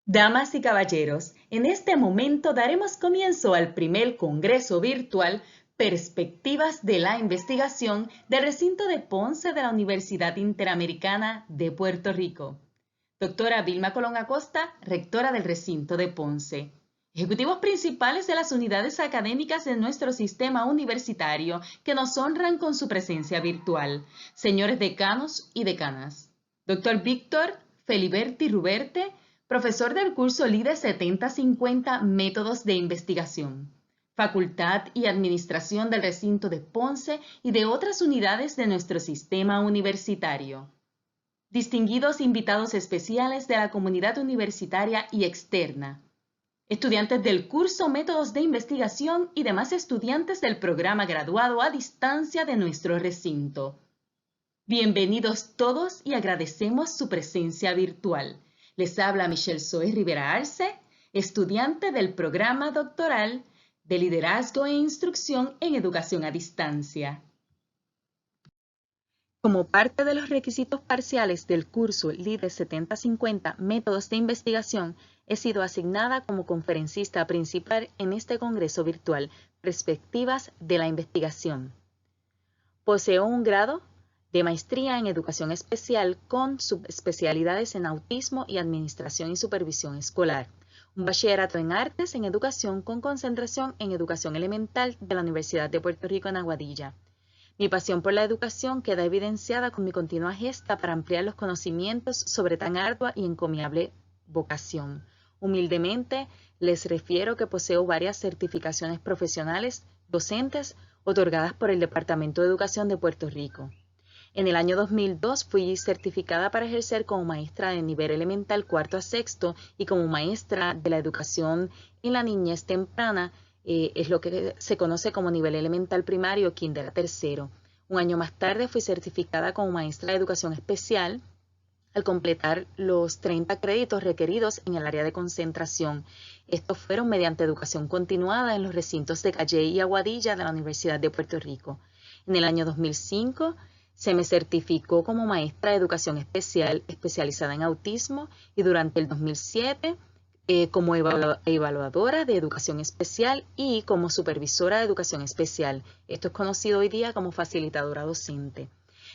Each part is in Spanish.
Damas y caballeros, en este momento daremos comienzo al primer Congreso Virtual Perspectivas de la Investigación del recinto de Ponce de la Universidad Interamericana de Puerto Rico. Doctora Vilma Colón Acosta, rectora del recinto de Ponce. Ejecutivos principales de las unidades académicas de nuestro sistema universitario que nos honran con su presencia virtual. Señores decanos y decanas. Doctor Víctor Feliberti Ruberte, profesor del curso LIDE 7050 Métodos de Investigación. Facultad y Administración del recinto de Ponce y de otras unidades de nuestro sistema universitario. Distinguidos invitados especiales de la comunidad universitaria y externa. Estudiantes del curso Métodos de Investigación y demás estudiantes del programa graduado a distancia de nuestro recinto. Bienvenidos todos y agradecemos su presencia virtual. Les habla Michelle Zoe Rivera Arce, estudiante del programa doctoral de Liderazgo e Instrucción en Educación a Distancia. Como parte de los requisitos parciales del curso LIDE 7050 Métodos de Investigación, he sido asignada como conferencista principal en este congreso virtual Perspectivas de la Investigación. Poseo un grado de maestría en Educación Especial con subespecialidades en Autismo y Administración y Supervisión Escolar. Un bachillerato en Artes en Educación con concentración en Educación Elemental de la Universidad de Puerto Rico en Aguadilla. Mi pasión por la educación queda evidenciada con mi continua gesta para ampliar los conocimientos sobre tan ardua y encomiable vocación. Humildemente les refiero que poseo varias certificaciones profesionales docentes otorgadas por el Departamento de Educación de Puerto Rico. En el año 2002 fui certificada para ejercer como maestra de nivel elemental 4 a 6 y como maestra de la educación en la niñez temprana, es lo que se conoce como nivel elemental primario, kinder a 3. Un año más tarde fui certificada como maestra de educación especial al completar los 30 créditos requeridos en el área de concentración. Estos fueron mediante educación continuada en los recintos de Calley y Aguadilla de la Universidad de Puerto Rico. En el año 2005 se me certificó como maestra de educación especial especializada en autismo y durante el 2007 como evaluadora de educación especial y como supervisora de educación especial. Esto es conocido hoy día como facilitadora docente.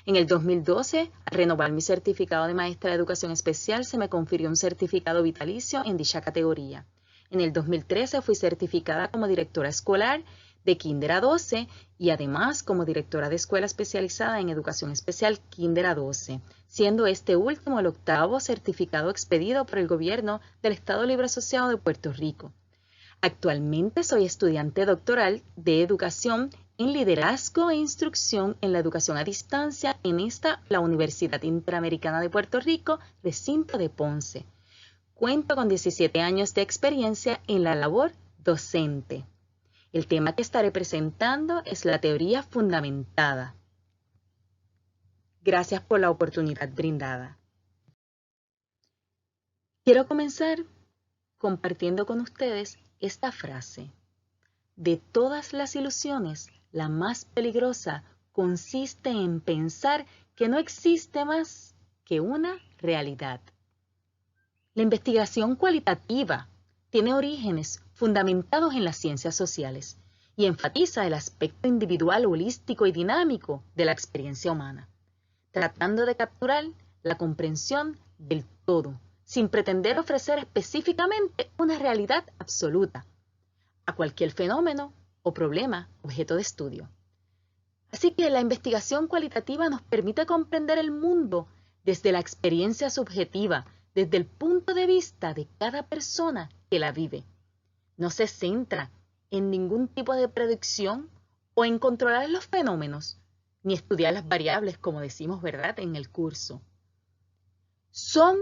En el 2012, al renovar mi certificado de maestra de educación especial, se me confirió un certificado vitalicio en dicha categoría. En el 2013 fui certificada como directora escolar de Kinder a 12 y además como directora de escuela especializada en educación especial Kinder a 12, siendo este último el 8º certificado expedido por el gobierno del Estado Libre Asociado de Puerto Rico. Actualmente soy estudiante doctoral de educación en liderazgo e instrucción en la educación a distancia en la Universidad Interamericana de Puerto Rico, recinto de Ponce. Cuento con 17 años de experiencia en la labor docente. El tema que estaré presentando es la teoría fundamentada. Gracias por la oportunidad brindada. Quiero comenzar compartiendo con ustedes esta frase. De todas las ilusiones, la más peligrosa consiste en pensar que no existe más que una realidad. La investigación cualitativa tiene orígenes fundamentados en las ciencias sociales y enfatiza el aspecto individual, holístico y dinámico de la experiencia humana, tratando de capturar la comprensión del todo, sin pretender ofrecer específicamente una realidad absoluta a cualquier fenómeno o problema objeto de estudio. Así que la investigación cualitativa nos permite comprender el mundo desde la experiencia subjetiva, desde el punto de vista de cada persona que la vive. No se centra en ningún tipo de predicción o en controlar los fenómenos, ni estudiar las variables, como decimos, ¿verdad?, en el curso. Son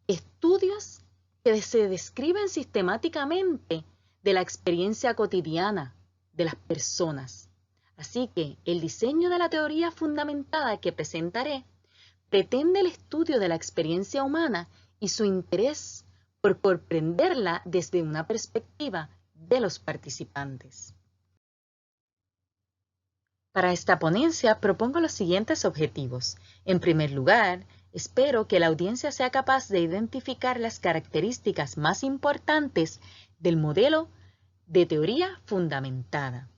estudios que se describen sistemáticamente de la experiencia cotidiana de las personas. Así que el diseño de la teoría fundamentada que presentaré pretende el estudio de la experiencia humana y su interés por comprenderla desde una perspectiva de los participantes. Para esta ponencia propongo los siguientes objetivos. En primer lugar, Espero que la audiencia sea capaz de identificar las características más importantes del modelo de teoría fundamentada,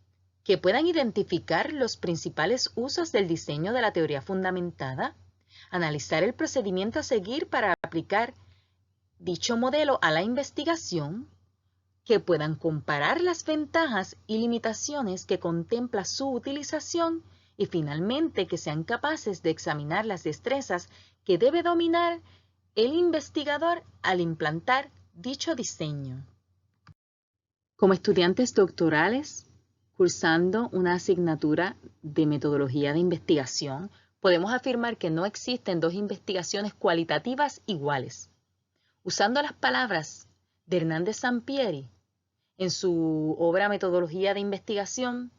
que puedan identificar los principales usos del diseño de la teoría fundamentada, analizar el procedimiento a seguir para aplicar dicho modelo a la investigación, que puedan comparar las ventajas y limitaciones que contempla su utilización y finalmente que sean capaces de examinar las destrezas que debe dominar el investigador al implantar dicho diseño. Como estudiantes doctorales, cursando una asignatura de metodología de investigación, podemos afirmar que no existen dos investigaciones cualitativas iguales. Usando las palabras de Hernández Sampieri, en su obra Metodología de Investigación,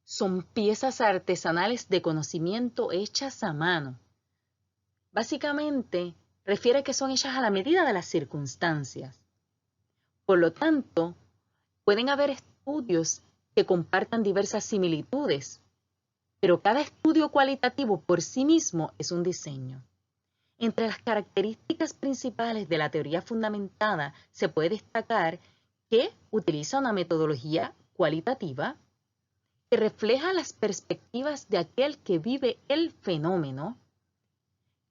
son piezas artesanales de conocimiento hechas a mano. Básicamente, refiere que son hechas a la medida de las circunstancias. Por lo tanto, pueden haber estudios que compartan diversas similitudes, pero cada estudio cualitativo por sí mismo es un diseño. Entre las características principales de la teoría fundamentada se puede destacar que utiliza una metodología cualitativa que refleja las perspectivas de aquel que vive el fenómeno,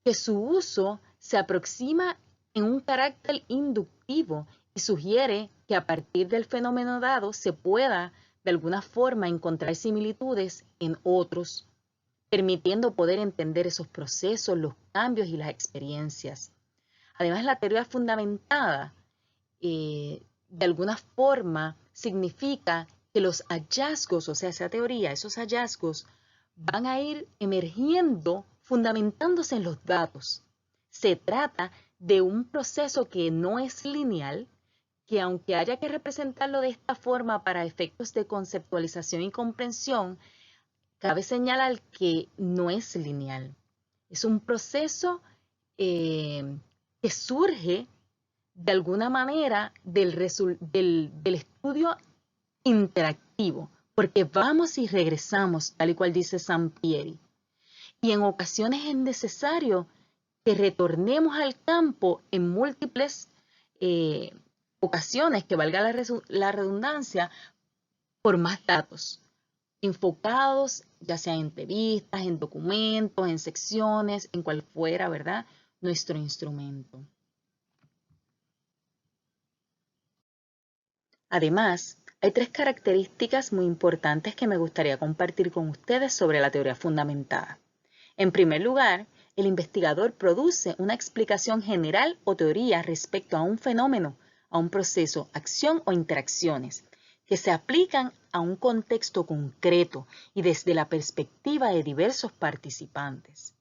que su uso se aproxima en un carácter inductivo y sugiere que a partir del fenómeno dado se pueda de alguna forma encontrar similitudes en otros, permitiendo poder entender esos procesos, los cambios y las experiencias. Además, la teoría fundamentada de alguna forma significa que los hallazgos, o sea, esa teoría, esos hallazgos van a ir emergiendo fundamentándose en los datos. Se trata de un proceso que no es lineal, que aunque haya que representarlo de esta forma para efectos de conceptualización y comprensión, cabe señalar que no es lineal. Es un proceso que surge de alguna manera del estudio interactivo, porque vamos y regresamos, tal y cual dice Sampieri. Y en ocasiones es necesario que retornemos al campo en múltiples ocasiones, que valga la redundancia, por más datos, enfocados ya sea en entrevistas, en documentos, en secciones, en cual fuera, ¿verdad?, nuestro instrumento. Además, hay tres características muy importantes que me gustaría compartir con ustedes sobre la teoría fundamentada. En primer lugar, el investigador produce una explicación general o teoría respecto a un fenómeno, a un proceso, acción o interacciones, que se aplican a un contexto concreto y desde la perspectiva de diversos participantes.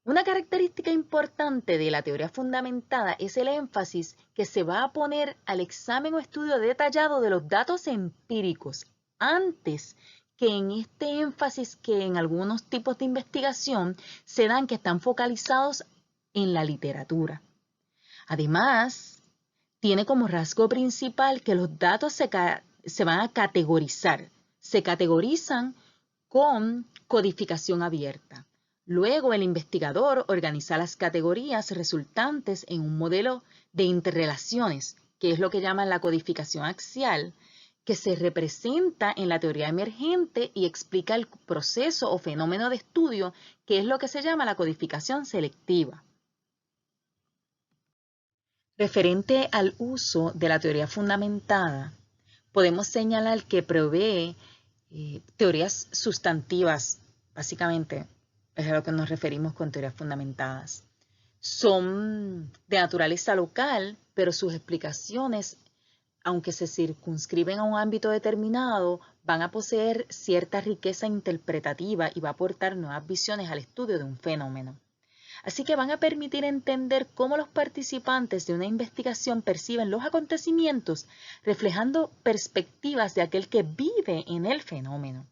Una característica importante de la teoría fundamentada es el énfasis que se va a poner al examen o estudio detallado de los datos empíricos antes que en este énfasis que en algunos tipos de investigación se dan que están focalizados en la literatura. Además, tiene como rasgo principal que los datos se van a categorizar. Se categorizan con codificación abierta. Luego, el investigador organiza las categorías resultantes en un modelo de interrelaciones, que es lo que llaman la codificación axial, que se representa en la teoría emergente y explica el proceso o fenómeno de estudio, que es lo que se llama la codificación selectiva. Referente al uso de la teoría fundamentada, podemos señalar que provee teorías sustantivas, básicamente es a lo que nos referimos con teorías fundamentadas. Son de naturaleza local, pero sus explicaciones, aunque se circunscriben a un ámbito determinado, van a poseer cierta riqueza interpretativa y va a aportar nuevas visiones al estudio de un fenómeno. Así que van a permitir entender cómo los participantes de una investigación perciben los acontecimientos, reflejando perspectivas de aquel que vive en el fenómeno.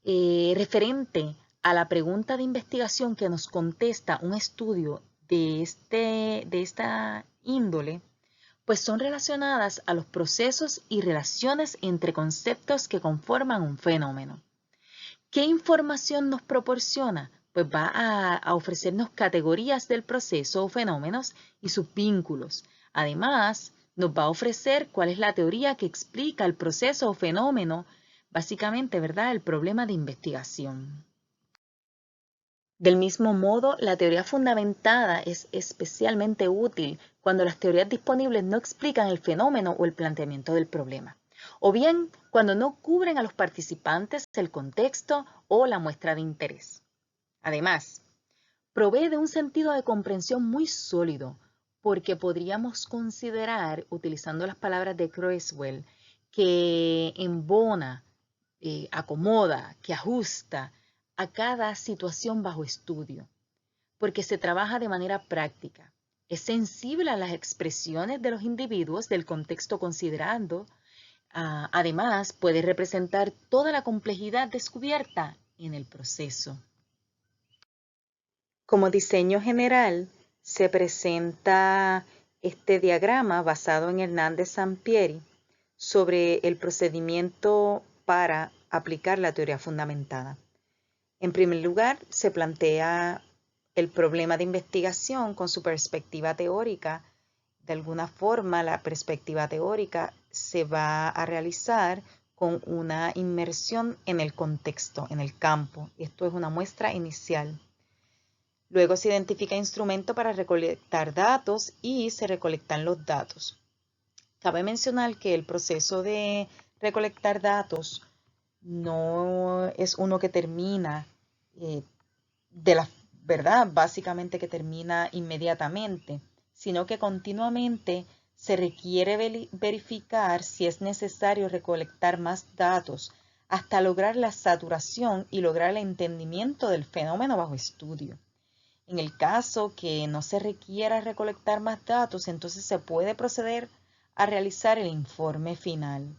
Referente a la pregunta de investigación que nos contesta un estudio de esta índole, pues son relacionadas a los procesos y relaciones entre conceptos que conforman un fenómeno. ¿Qué información nos proporciona? pues va a ofrecernos categorías del proceso o fenómenos y sus vínculos. Además, nos va a ofrecer cuál es la teoría que explica el proceso o fenómeno, básicamente, ¿verdad?, el problema de investigación. Del mismo modo, la teoría fundamentada es especialmente útil cuando las teorías disponibles no explican el fenómeno o el planteamiento del problema, o bien cuando no cubren a los participantes el contexto o la muestra de interés. Además, provee de un sentido de comprensión muy sólido, porque podríamos considerar, utilizando las palabras de Creswell, que embona, acomoda, que ajusta a cada situación bajo estudio, porque se trabaja de manera práctica. Es sensible a las expresiones de los individuos del contexto considerando. Además, puede representar toda la complejidad descubierta en el proceso. Como diseño general, se presenta este diagrama basado en Hernández Sampieri sobre el procedimiento para aplicar la teoría fundamentada. En primer lugar, se plantea el problema de investigación con su perspectiva teórica. De alguna forma, la perspectiva teórica se va a realizar con una inmersión en el contexto, en el campo. Esto es una muestra inicial. Luego se identifica instrumento para recolectar datos y se recolectan los datos. Cabe mencionar que el proceso de recolectar datos no es uno que termina de la verdad, básicamente que termina inmediatamente, sino que continuamente se requiere verificar si es necesario recolectar más datos hasta lograr la saturación y lograr el entendimiento del fenómeno bajo estudio. En el caso que no se requiera recolectar más datos, entonces se puede proceder a realizar el informe final.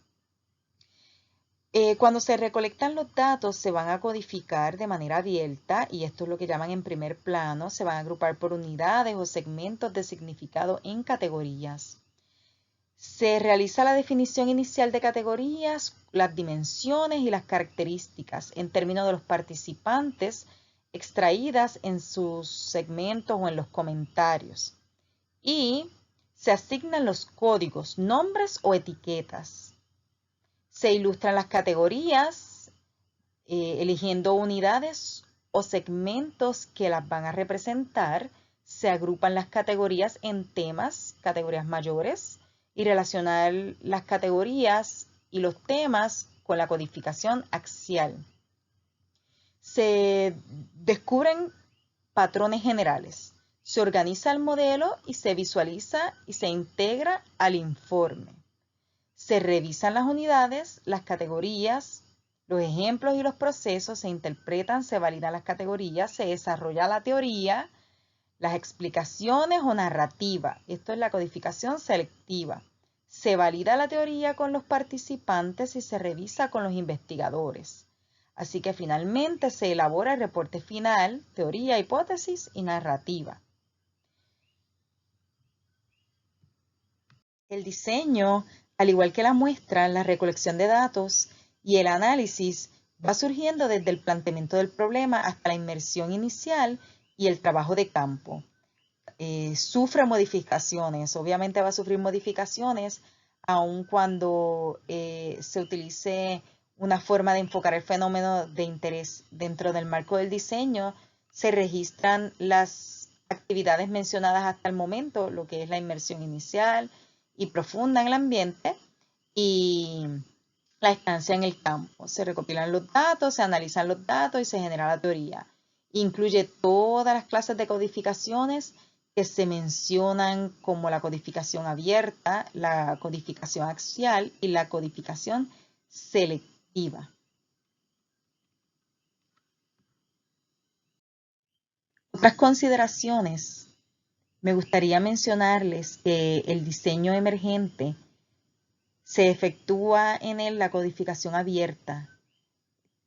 Cuando se recolectan los datos, se van a codificar de manera abierta, y esto es lo que llaman en primer plano, se van a agrupar por unidades o segmentos de significado en categorías. Se realiza la definición inicial de categorías, las dimensiones y las características en términos de los participantes, extraídas en sus segmentos o en los comentarios. Y se asignan los códigos, nombres o etiquetas. Se ilustran las categorías, eligiendo unidades o segmentos que las van a representar. Se agrupan las categorías en temas, categorías mayores, y relacionar las categorías y los temas con la codificación axial. Se descubren patrones generales. Se organiza el modelo y se visualiza y se integra al informe. Se revisan las unidades, las categorías, los ejemplos y los procesos, se interpretan, se validan las categorías, se desarrolla la teoría, las explicaciones o narrativa. Esto es la codificación selectiva. Se valida la teoría con los participantes y se revisa con los investigadores. Así que finalmente se elabora el reporte final, teoría, hipótesis y narrativa. El diseño, al igual que la muestra, la recolección de datos y el análisis, va surgiendo desde el planteamiento del problema hasta la inmersión inicial y el trabajo de campo. Sufre modificaciones, obviamente va a sufrir modificaciones aun cuando se utilice una forma de enfocar el fenómeno de interés. Dentro del marco del diseño se registran las actividades mencionadas hasta el momento, lo que es la inmersión inicial y profunda en el ambiente y la estancia en el campo. Se recopilan los datos, se analizan los datos y se genera la teoría. Incluye todas las clases de codificaciones que se mencionan como la codificación abierta, la codificación axial y la codificación selectiva. Otras consideraciones. Me gustaría mencionarles que el diseño emergente se efectúa en él la codificación abierta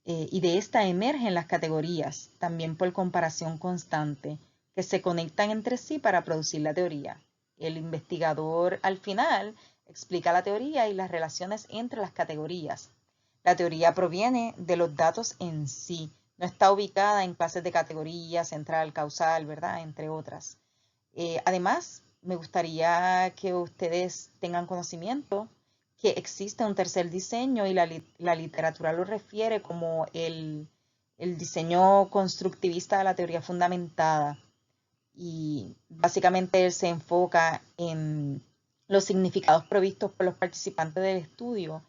y de esta emergen las categorías, también por comparación constante, que se conectan entre sí para producir la teoría. El investigador al final explica la teoría y las relaciones entre las categorías. La teoría proviene de los datos en sí, no está ubicada en clases de categoría, central, causal, ¿verdad? Entre otras. Además, me gustaría que ustedes tengan conocimiento que existe un tercer diseño y la literatura lo refiere como el diseño constructivista de la teoría fundamentada. Y básicamente él se enfoca en los significados provistos por los participantes del estudio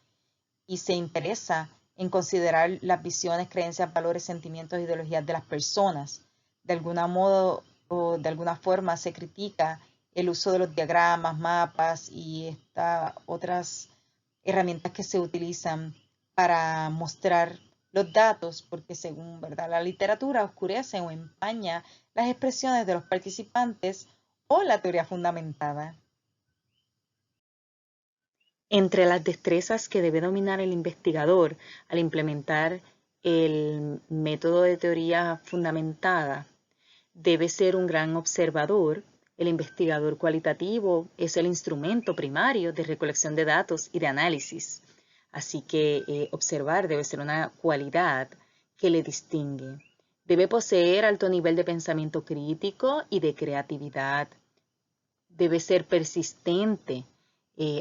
y se interesa en considerar las visiones, creencias, valores, sentimientos, ideologías de las personas. De algún modo o de alguna forma se critica el uso de los diagramas, mapas y estas otras herramientas que se utilizan para mostrar los datos, porque según ¿verdad? La literatura oscurece o empaña las expresiones de los participantes o la teoría fundamentada. Entre las destrezas que debe dominar el investigador al implementar el método de teoría fundamentada, debe ser un gran observador. El investigador cualitativo es el instrumento primario de recolección de datos y de análisis. Así que observar debe ser una cualidad que le distingue. Debe poseer alto nivel de pensamiento crítico y de creatividad. Debe ser persistente,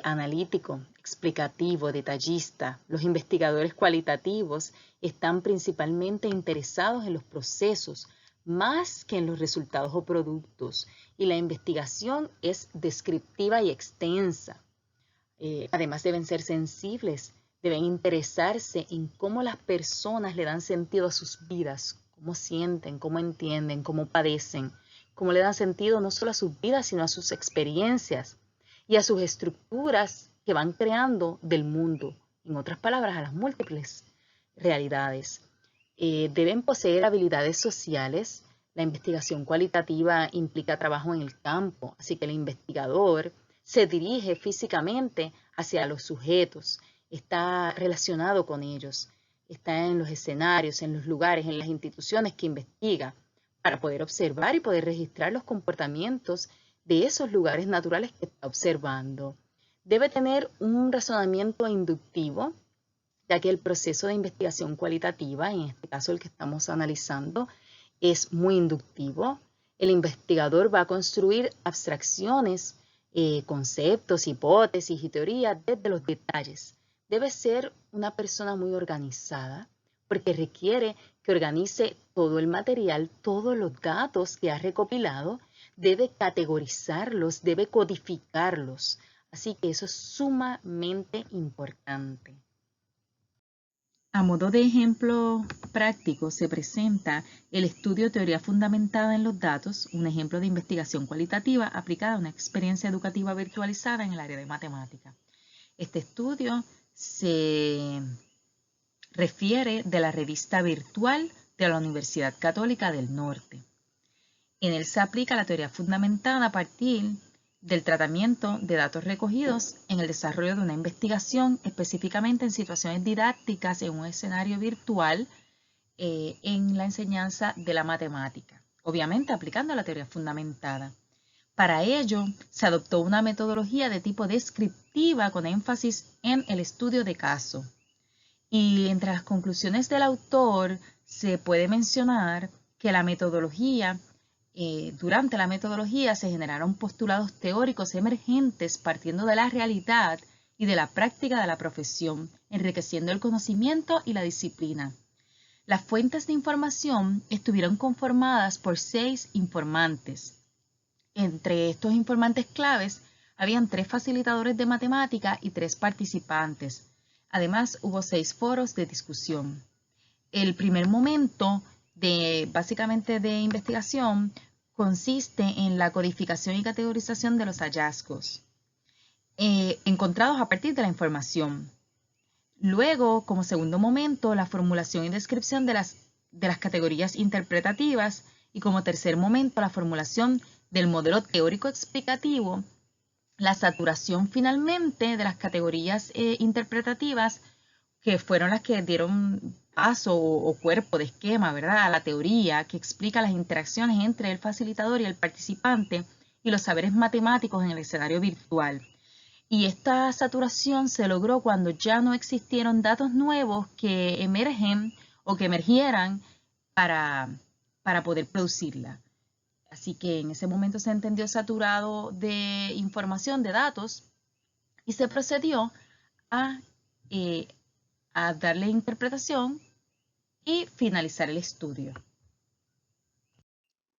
analítico, explicativo, detallista. Los investigadores cualitativos están principalmente interesados en los procesos más que en los resultados o productos, y la investigación es descriptiva y extensa. Además deben ser sensibles, deben interesarse en cómo las personas le dan sentido a sus vidas, cómo sienten, cómo entienden, cómo padecen, cómo le dan sentido no solo a sus vidas, sino a sus experiencias y a sus estructuras que van creando del mundo, en otras palabras, a las múltiples realidades. Deben poseer habilidades sociales. La investigación cualitativa implica trabajo en el campo, así que el investigador se dirige físicamente hacia los sujetos, está relacionado con ellos, está en los escenarios, en los lugares, en las instituciones que investiga, para poder observar y poder registrar los comportamientos de esos lugares naturales que está observando. Debe tener un razonamiento inductivo, ya que el proceso de investigación cualitativa, en este caso el que estamos analizando, es muy inductivo. El investigador va a construir abstracciones, conceptos, hipótesis y teorías desde los detalles. Debe ser una persona muy organizada, porque requiere que organice todo el material, todos los datos que ha recopilado, debe categorizarlos, debe codificarlos. Así que eso es sumamente importante. A modo de ejemplo práctico se presenta el estudio Teoría Fundamentada en los Datos, un ejemplo de investigación cualitativa aplicada a una experiencia educativa virtualizada en el área de matemática. Este estudio se refiere de la revista virtual de la Universidad Católica del Norte. En él se aplica la teoría fundamentada a partir del tratamiento de datos recogidos en el desarrollo de una investigación, específicamente en situaciones didácticas en un escenario virtual en la enseñanza de la matemática, obviamente aplicando la teoría fundamentada. Para ello, se adoptó una metodología de tipo descriptiva con énfasis en el estudio de caso. Y entre las conclusiones del autor se puede mencionar que durante la metodología se generaron postulados teóricos emergentes partiendo de la realidad y de la práctica de la profesión, enriqueciendo el conocimiento y la disciplina. Las fuentes de información estuvieron conformadas por 6 informantes. Entre estos informantes claves habían 3 facilitadores de matemática y 3 participantes. Además, hubo 6 foros de discusión. El primer momento básicamente de investigación consiste en la codificación y categorización de los hallazgos encontrados a partir de la información. Luego, como segundo momento, la formulación y descripción de las categorías interpretativas y como tercer momento, la formulación del modelo teórico explicativo, la saturación finalmente de las categorías interpretativas que fueron las que dieron paso o cuerpo de esquema, ¿verdad?, a la teoría que explica las interacciones entre el facilitador y el participante y los saberes matemáticos en el escenario virtual. Y esta saturación se logró cuando ya no existieron datos nuevos que emergen o que emergieran para poder producirla. Así que en ese momento se entendió saturado de información, de datos, y se procedió a darle interpretación y finalizar el estudio.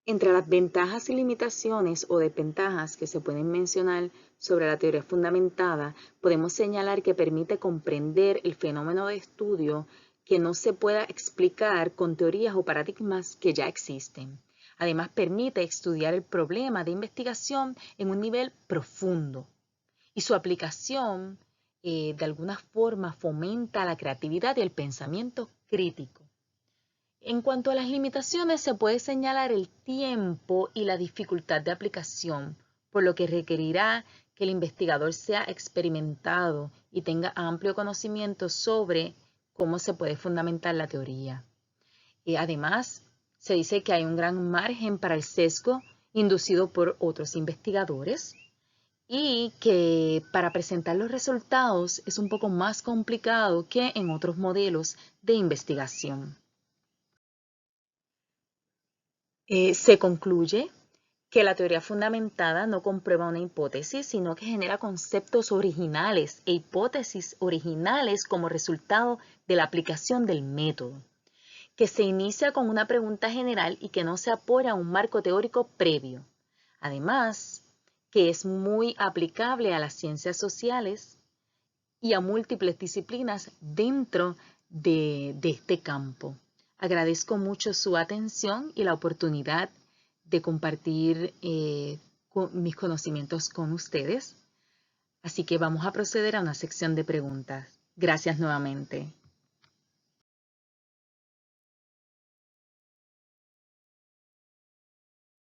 Entre las ventajas y limitaciones o desventajas que se pueden mencionar sobre la teoría fundamentada, podemos señalar que permite comprender el fenómeno de estudio que no se pueda explicar con teorías o paradigmas que ya existen. Además, permite estudiar el problema de investigación en un nivel profundo y su aplicación de alguna forma fomenta la creatividad y el pensamiento crítico. En cuanto a las limitaciones, se puede señalar el tiempo y la dificultad de aplicación, por lo que requerirá que el investigador sea experimentado y tenga amplio conocimiento sobre cómo se puede fundamentar la teoría. Además, se dice que hay un gran margen para el sesgo inducido por otros investigadores y que para presentar los resultados es un poco más complicado que en otros modelos de investigación. Se concluye que la teoría fundamentada no comprueba una hipótesis, sino que genera conceptos originales e hipótesis originales como resultado de la aplicación del método, que se inicia con una pregunta general y que no se apoya a un marco teórico previo. Además, que es muy aplicable a las ciencias sociales y a múltiples disciplinas dentro de este campo. Agradezco mucho su atención y la oportunidad de compartir mis conocimientos con ustedes. Así que vamos a proceder a una sección de preguntas. Gracias nuevamente.